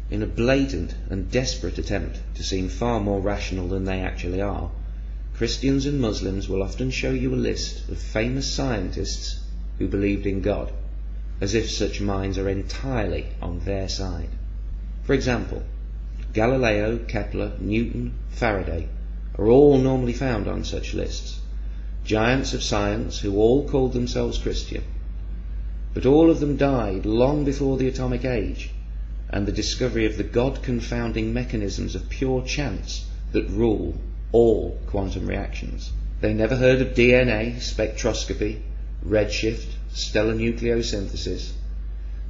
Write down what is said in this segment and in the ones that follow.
In a blatant and desperate attempt to seem far more rational than they actually are, Christians and Muslims will often show you a list of famous scientists who believed in God, as if such minds are entirely on their side. For example, Galileo, Kepler, Newton, Faraday are all normally found on such lists, giants of science who all called themselves Christian. But all of them died long before the atomic age and the discovery of the God-confounding mechanisms of pure chance that rule all quantum reactions. They never heard of DNA, spectroscopy, redshift, stellar nucleosynthesis.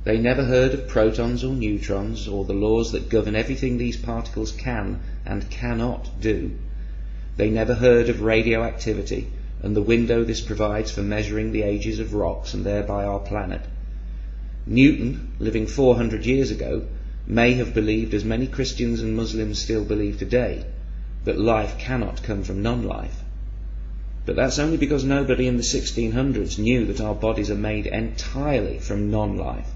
They never heard of protons or neutrons or the laws that govern everything these particles can and cannot do. They never heard of radioactivity and the window this provides for measuring the ages of rocks and thereby our planet. Newton, living 400 years ago, may have believed, as many Christians and Muslims still believe today, that life cannot come from non-life. But that's only because nobody in the 1600s knew that our bodies are made entirely from non-life,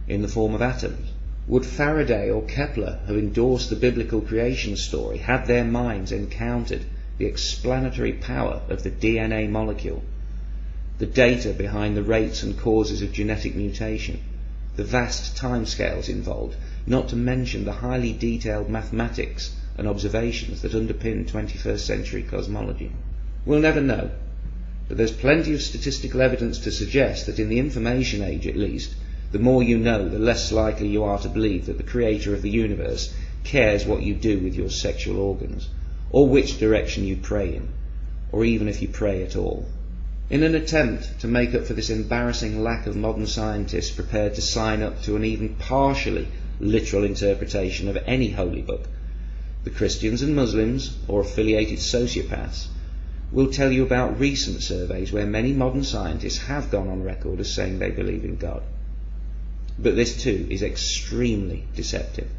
in the form of atoms. Would Faraday or Kepler have endorsed the biblical creation story had their minds encountered the explanatory power of the DNA molecule, the data behind the rates and causes of genetic mutation, the vast timescales involved, not to mention the highly detailed mathematics and observations that underpin 21st century cosmology? We'll never know, but there's plenty of statistical evidence to suggest that in the information age at least, the more you know, the less likely you are to believe that the creator of the universe cares what you do with your sexual organs, or which direction you pray in, or even if you pray at all. In an attempt to make up for this embarrassing lack of modern scientists prepared to sign up to an even partially literal interpretation of any holy book, the Christians and Muslims, or affiliated sociopaths, will tell you about recent surveys where many modern scientists have gone on record as saying they believe in God. But this too is extremely deceptive.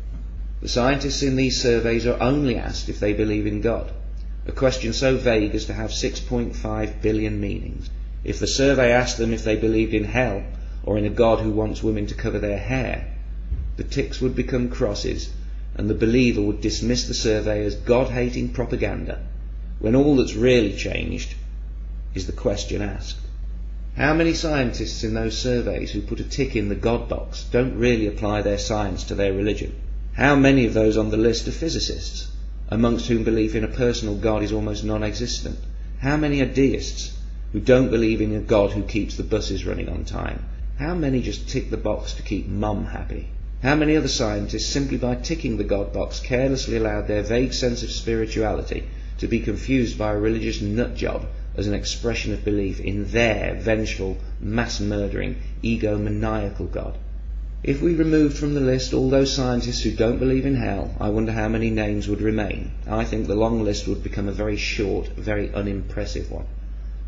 The scientists in these surveys are only asked if they believe in God, a question so vague as to have 6.5 billion meanings. If the survey asked them if they believed in hell or in a God who wants women to cover their hair, the ticks would become crosses and the believer would dismiss the survey as God-hating propaganda, when all that's really changed is the question asked. How many scientists in those surveys who put a tick in the God box don't really apply their science to their religion? How many of those on the list are physicists, amongst whom belief in a personal God is almost non-existent? How many are deists, who don't believe in a God who keeps the buses running on time? How many just tick the box to keep mum happy? How many other scientists, simply by ticking the God box, carelessly allowed their vague sense of spirituality to be confused by a religious nutjob as an expression of belief in their vengeful, mass-murdering, egomaniacal God? If we removed from the list all those scientists who don't believe in hell, I wonder how many names would remain. I think the long list would become a very short, very unimpressive one.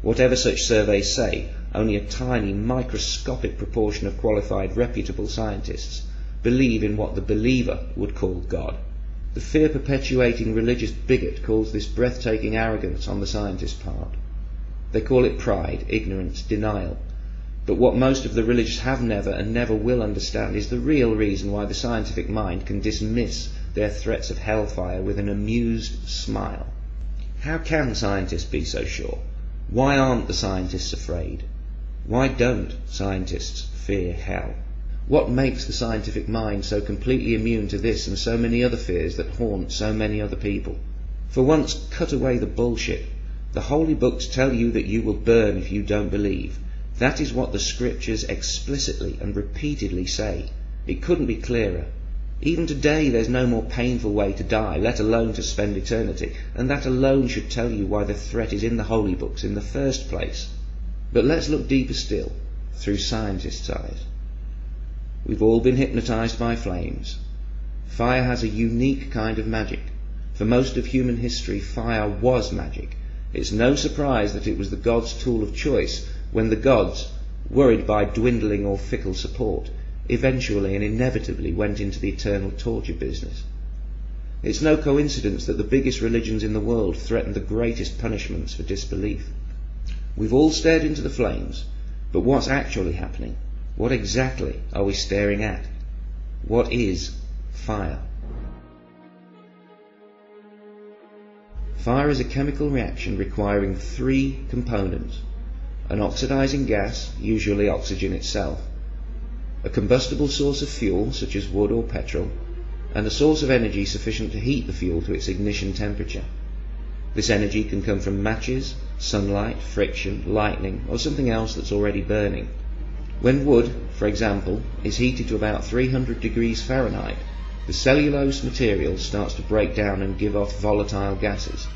Whatever such surveys say, only a tiny, microscopic proportion of qualified, reputable scientists believe in what the believer would call God. The fear-perpetuating religious bigot calls this breathtaking arrogance on the scientist's part. They call it pride, ignorance, denial. But what most of the religious have never and never will understand is the real reason why the scientific mind can dismiss their threats of hellfire with an amused smile. How can scientists be so sure? Why aren't the scientists afraid? Why don't scientists fear hell? What makes the scientific mind so completely immune to this and so many other fears that haunt so many other people? For once, cut away the bullshit. The holy books tell you that you will burn if you don't believe. That is what the scriptures explicitly and repeatedly say. It couldn't be clearer. Even today there's no more painful way to die, let alone to spend eternity, and that alone should tell you why the threat is in the holy books in the first place. But let's look deeper still, through scientists' eyes. We've all been hypnotized by flames. Fire has a unique kind of magic. For most of human history, fire was magic. It's no surprise that it was the gods' tool of choice when the gods, worried by dwindling or fickle support, eventually and inevitably went into the eternal torture business. It's no coincidence that the biggest religions in the world threaten the greatest punishments for disbelief. We've all stared into the flames, but what's actually happening? What exactly are we staring at? What is fire? Fire is a chemical reaction requiring three components: an oxidizing gas, usually oxygen itself, a combustible source of fuel such as wood or petrol, and a source of energy sufficient to heat the fuel to its ignition temperature. This energy can come from matches, sunlight, friction, lightning, or something else that's already burning. When wood, for example, is heated to about 300 degrees Fahrenheit, the cellulose material starts to break down and give off volatile gases.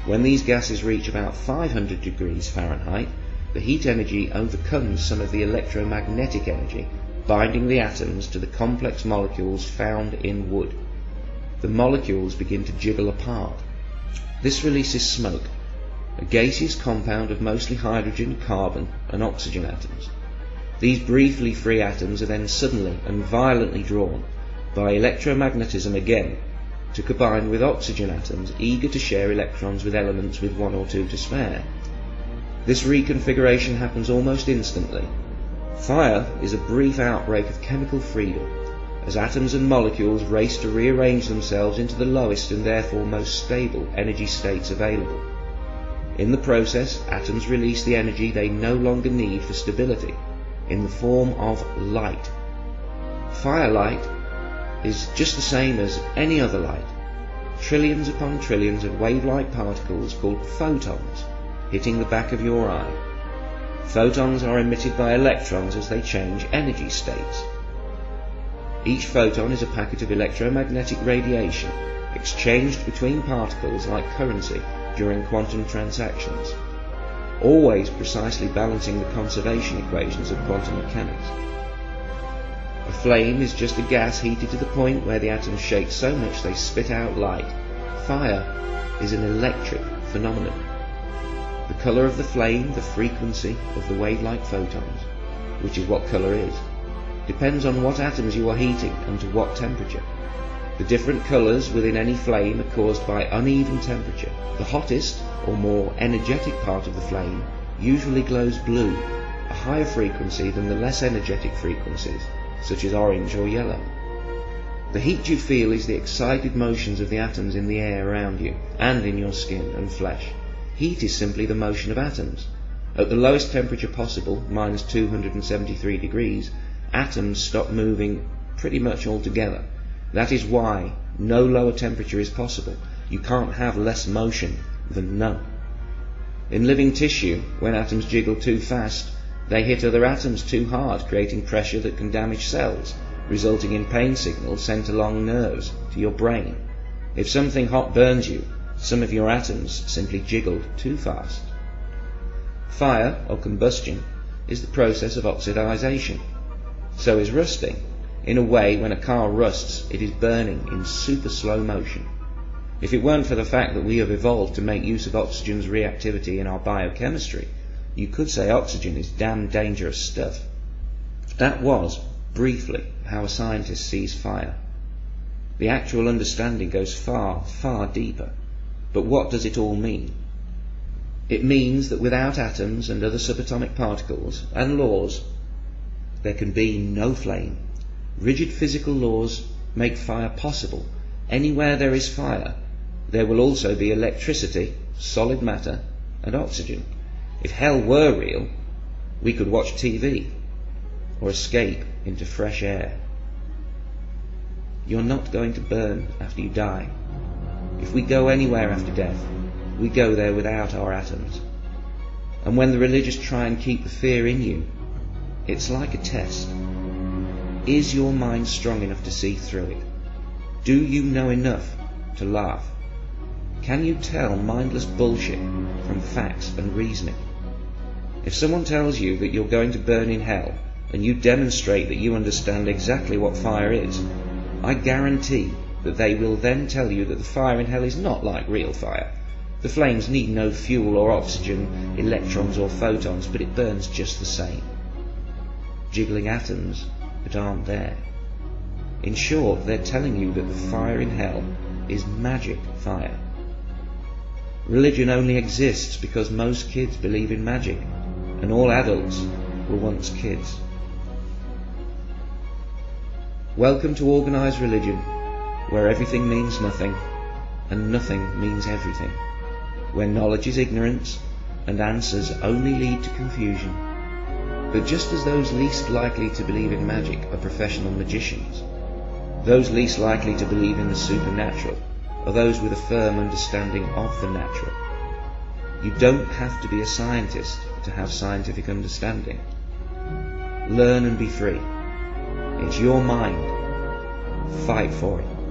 When these gases reach about 500 degrees Fahrenheit, the heat energy overcomes some of the electromagnetic energy, binding the atoms to the complex molecules found in wood. The molecules begin to jiggle apart. This releases smoke, a gaseous compound of mostly hydrogen, carbon, and oxygen atoms. These briefly free atoms are then suddenly and violently drawn by electromagnetism again to combine with oxygen atoms eager to share electrons with elements with one or two to spare. This reconfiguration happens almost instantly. Fire is a brief outbreak of chemical freedom, as atoms and molecules race to rearrange themselves into the lowest and therefore most stable energy states available. In the process, atoms release the energy they no longer need for stability, in the form of light. Firelight is just the same as any other light. Trillions upon trillions of wave-like particles called photons hitting the back of your eye. Photons are emitted by electrons as they change energy states. Each photon is a packet of electromagnetic radiation exchanged between particles like currency during quantum transactions, always precisely balancing the conservation equations of quantum mechanics. A flame is just a gas heated to the point where the atoms shake so much they spit out light. Fire is an electric phenomenon. The colour of the flame, the frequency of the wave-like photons, which is what colour is, depends on what atoms you are heating and to what temperature. The different colours within any flame are caused by uneven temperature. The hottest or more energetic part of the flame usually glows blue, a higher frequency than the less energetic frequencies, such as orange or yellow. The heat you feel is the excited motions of the atoms in the air around you and in your skin and flesh. Heat is simply the motion of atoms. At the lowest temperature possible, minus 273 degrees, atoms stop moving pretty much altogether. That is why no lower temperature is possible. You can't have less motion than none. In living tissue, when atoms jiggle too fast, they hit other atoms too hard, creating pressure that can damage cells, resulting in pain signals sent along nerves to your brain. If something hot burns you, some of your atoms simply jiggled too fast. Fire, or combustion, is the process of oxidization. So is rusting. In a way, when a car rusts, it is burning in super slow motion. If it weren't for the fact that we have evolved to make use of oxygen's reactivity in our biochemistry, you could say oxygen is damn dangerous stuff. That was, briefly, how a scientist sees fire. The actual understanding goes far, far deeper. But what does it all mean? It means that without atoms and other subatomic particles and laws, there can be no flame. Rigid physical laws make fire possible. Anywhere there is fire, there will also be electricity, solid matter, and oxygen. If hell were real, we could watch TV or escape into fresh air. You're not going to burn after you die. If we go anywhere after death, we go there without our atoms. And when the religious try and keep the fear in you, it's like a test. Is your mind strong enough to see through it? Do you know enough to laugh? Can you tell mindless bullshit from facts and reasoning? If someone tells you that you're going to burn in hell, and you demonstrate that you understand exactly what fire is, I guarantee that they will then tell you that the fire in hell is not like real fire. The flames need no fuel or oxygen, electrons or photons, but it burns just the same. Jiggling atoms that aren't there. In short, they're telling you that the fire in hell is magic fire. Religion only exists because most kids believe in magic, and all adults were once kids. Welcome to organized religion, where everything means nothing and nothing means everything. where knowledge is ignorance and answers only lead to confusion. But just as those least likely to believe in magic are professional magicians, those least likely to believe in the supernatural are those with a firm understanding of the natural. You don't have to be a scientist to have scientific understanding. Learn and be free. It's your mind. Fight for it.